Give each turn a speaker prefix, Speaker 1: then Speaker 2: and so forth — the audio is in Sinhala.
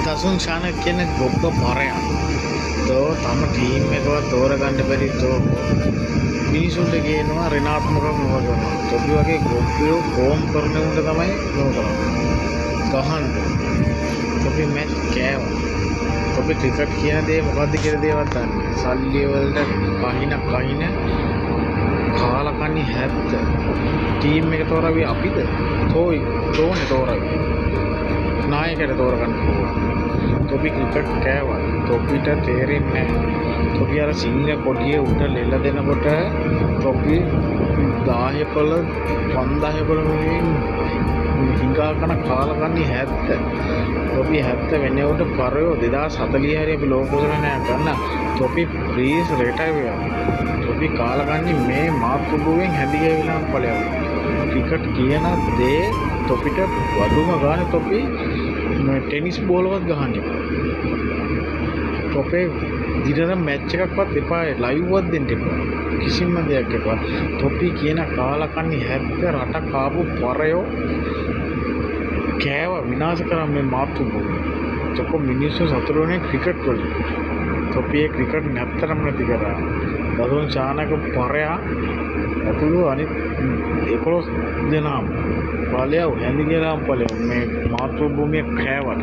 Speaker 1: දසුන් ශානක් කියන ගොබ්බ පරයක් තෝ තම ටීම් එකවත් තෝරගන්න බැරි තෝ මිනිසුන්ට කියනවා ඍණාත්මකව මොකද කරනවා. තොපි වගේ ගොබ්බයෝ ෆෝම් කරන උන්ට තමයි මොකද කරන්නේ. ගහන්න. තොපි මැච් කෑවා. තොපි ක්‍රිකට් කියන දේ මොකද්ද කියලා දේවත් දන්නේ. සල්ලි වලට කහින කාලකන්ණි 70 ටීම් එක තෝරාවි අපිද? තෝනේ තෝරාවි. නායකයට තෝරගන්න පුළුවන්. තොපි ක්‍රිකට් කෑවා. තොපිට තේරෙන්නේ නැහැ. තොපි අර සිංහ කොටියේ උඩ ලෙල්ල දෙනකොට තොපි 10 පොළ 50 පොළ වලින් හිඟා කන කාලකන්ණි 70. තොපි 70 වෙන්නේ උඩ පරයෝ 2040 හරි අපි ලෝකෝසරණය ගන්න. තොපි ප්ලීස් රිටයර් වෙනවා. තොපි කාලකන්ණි මේ මාතෘභූමියෙන් හැදිගැවිලා ඵලයක්. ක්‍රිකට් කියන දේ තොපිට වඩුම ගන්න තොපි ටෙනිස් බෝලවත් ගහන්නේ. තොපේ දිනන මැච් එකක්වත් එපා ලයිව්වත් දෙන්න එපා. කිසිම දෙයක් එපා. තොපි කියන කාලකන්ණි 70 රට කාපු පරයෝ කෑව විනාශ කරා මේ මාතෘභූමිය. තොප මිනිස්සු සතුරුනේ ක්‍රිකට් වලින්. තොපියේ ක්‍රිකට් නැත්තරම නැති කරා. දසුන් ශානක පරයා අතුළු අනිත් 11 දෙනාම ඵලයව හැඳි ගියලාම ඵලයව මේ මාතෘභූමිය කෑවට